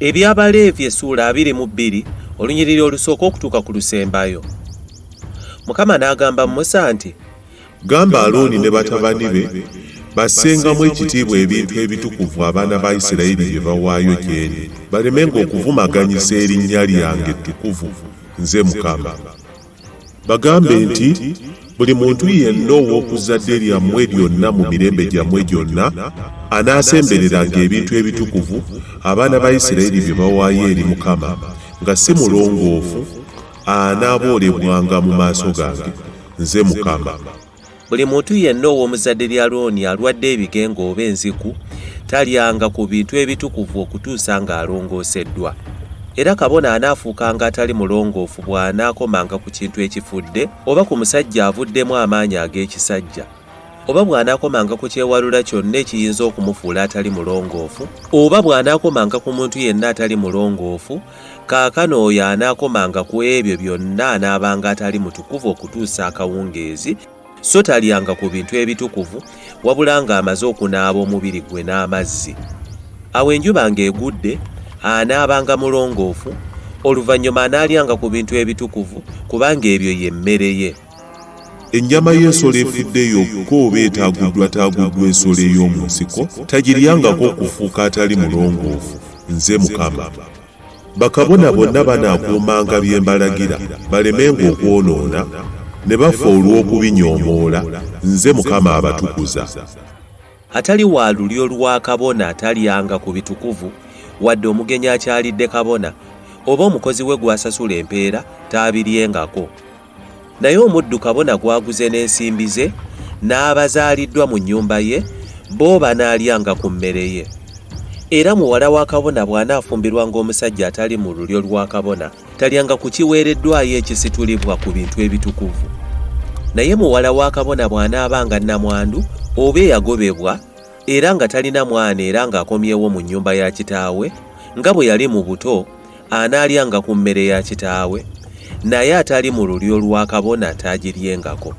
EBY'ABALEEVI essuula 22 olunyiriri olusooka okutuuka ku lusembayo. Mukama n'agamba Musa nti, Gamba Alooni ne batabani be bassengamu ekitiibwa ebintu ebitukuvu abaana ba Isiraeri bye bawaayo gyendi, balemenga okuvumaganyisa erinnya lyange ettukuvu, Nze Mukama. Bagambe nti buli muntu yenna ow'oku zzadde lyammwe lyonna mu mirembe gyammwe gyonna anaasembereranga ebintu ebitukuvu abaana ba Isiraeri bye bawaayo eri Mukama, nga si mulongoofu, anaaboolebwanga mu maaso gange, Nze Mukama. Buli muntu yenna ow'omu zzadde lya Alooni alwadde ebigengo oba enziku talyanga ku bintu ebitukuvu okutuusa ng'alongooseddwa. Era kabona anaafuukanga atali mulongoofu bw'anaakomanga ku kintu ekifudde oba ku musajja avuddemu amaanyi ag'ekisajja, oba bw'anaakomanga ku kyewalula kyonna ekiyinza okumufuula atali mulongoofu, oba bw'anaakomanga ku muntu yenna atali mulongoofu, kaakano oyo anaakomanga ku ebyo byonna anaabanga atali mutukuvu okutuusa akawungeezi, so talyanga ku bintu ebitukuvu wabula ng'amaze okunaaba omubiri gwe n'amazzi. Awo enjuba ng'egudde anaabanga mulongoofu, oluvannyuma anaalyanga ku bintu ebitukuvu kubanga ebyo ye mmere ye. Ennyama y'ensolo efudde yokka oba etaaguddwa ensolo ey'omu nsiko tagiryangako okufuuka atali mulongoofu, Nze Mukama. Bakabona bonna banaakuumanga bye mbalagira balemenga okwonoona ne bafa olw'okubinyoomoola, Nze Mukama abatukuza. Atali wa lulyo lwa kabona atalyanga ku bitukuvu wadde omugenyi akyalidde kabona oba omukozi we gw'asasula empeera taabiryengako. Naye omuddu kabona gwaguze n'ensimbi ze n'abazaaliddwa mu nnyumba ye, bo banaalyanga ku mmere ye. Era muwala wa kabona bw'anaafumbirwanga omusajja atali mu lulyo lwa kabona talyanga ku kiweereddwayo ekisitulibwa ku bintu ebitukuvu. Naye muwala wa kabona bw'anaabanga nnamwandu oba eyagobebwa era nga talina mwana era ng'akomyewo mu nnyumba ya kitaawe, nga bwe yali mu buto, anaalyanga ku mmere ya kitaawe, naye atali mu lulyo lwa kabona taagiryengako.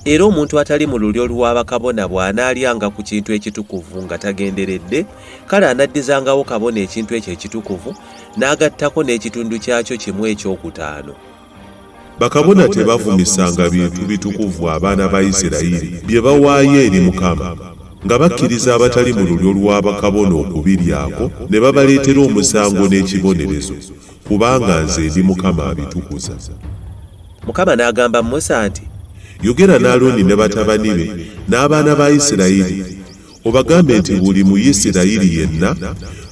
Era omuntu atali mu lulyo lwa bakabona bw'anaalyanga ku kintu ekitukuvu nga tagenderedde, kale anaddizangawo kabona ekintu ekyo ekitukuvu n'agattako n'ekitundu kyakyo kimu ekyokutaano. Bakabona tebavumisanga bintu bitukuvu abaana ba Isiraeri bye bawaayo eri Mukama, nga bakkiriza abatali mu lulyo lwa bakabona okubiryako ne babaleetera omusango n'ekibonerezo, kubanga Nze ndi Mukama abitukuza. Mukama n'agamba Musa nti, Yogera n'Alooni ne batabani be n'abaana ba Isiraeri, obagambe nti buli Muyisirayiri yenna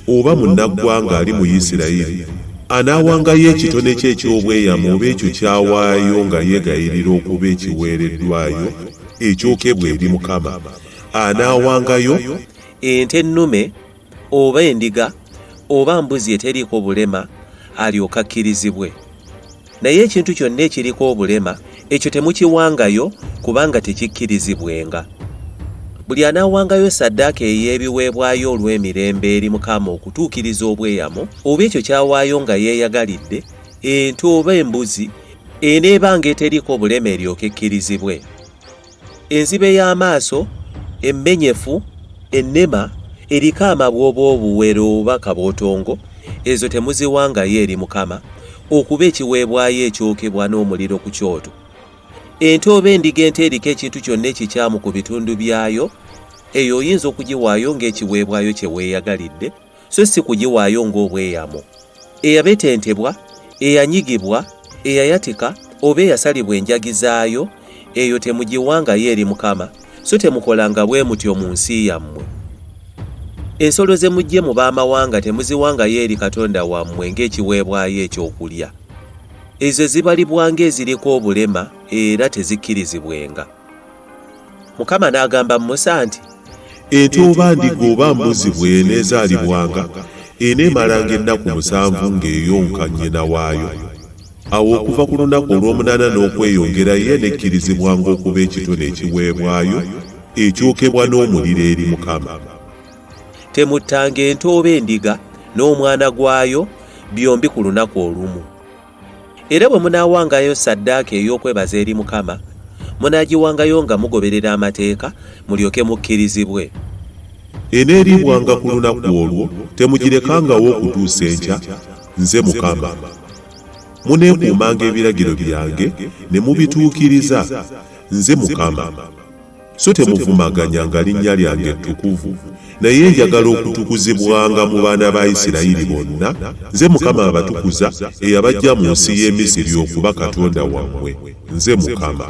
oba munnaggwanga ali mu Isiraeri anaawangayo ekitone kye eky'obweyamo oba ekyo kyawaayo nga yeegayirira okuba ekiweereddwayo ekyokebwa eri Mukama, anaawangayo ente ennume oba endiga oba mbuzi eteriiko bulema alyoke akkirizibwe. Naye ekintu kyonna ekiriko obulema ekyo temukiwangayo kubanga tekikkirizibwenga. Buli anaawangayo ssaddaaka ey'ebiweebwayo olw'emirembe eri Mukama okutuukiriza obweyamo, oba ekyo kyawaayo nga yeeyagalidde, ente oba embuzi eneebanga eteriiko bulema eryoke ekkirizibwe. Enzibe y'amaaso, emmenyefu, ennema, eriko amabwoba obuwero oba kabootongo, ezo temuziwangayo eri Mukama okuba ekiweebwayo ekyokebwa n'omuliro ku kyoto. Ente oba endiga ente eriko ekintu kyonna ekikyamu ku bitundu byayo, eyo oyinza okugiwaayo ng'ekiweebwayo kye weeyagalidde, so si kugiwaayo ng'obweyamo. Eyabetentebwa, eyanyigibwa, eyayatika oba eyasalibwa enjagi zaayo, eyo temugiwangayo eri Mukama, so temukolanga bwe mutyo mu nsi yammwe. Ensolo ze mujje mu baamawanga temuziwangayo eri Katonda wammwe ng'ekiweebwayo ekyokulya. Ezo zibalibwanga eziriko obulema era tezikkirizibwenga. Mukama n'agamba Musa nti, ente oba ndiga oba mbuzi bw'eneezaalibwanga eneemalanga ennaku 7 ng'eyonka nnyina waayo. Awo okuva ku lunaku olw'omunaana n'okweyongera ye nekkirizibwanga okuba ekitone ekiweebwayo ekyokebwa n'omuliro eri Mukama. Temuttanga ente oba endiga n'omwana gwayo byombi ku lunaku olumu. Era bwe munaawangayo ssaddaaka ey'okwebaza eri Mukama, munaagiwangayo nga mugoberera amateeka mulyoke mukkirizibwe. eneeriibwanga ku lunaku olwo, temugirekangawo okutuusa enkya. Nze Mukama. Muneekuumanga ebiragiro byange ne mubituukiriza. Nze Mukama. So temuvumaganyanga linnya lyange ettukuvu, naye njagala okutukuzibwanga mu baana ba Isiraeri bonna. Nze Mukama abatukuza, eyabaggya mu nsi y'e Misiri okuba Katonda wammwe. Nze Mukama.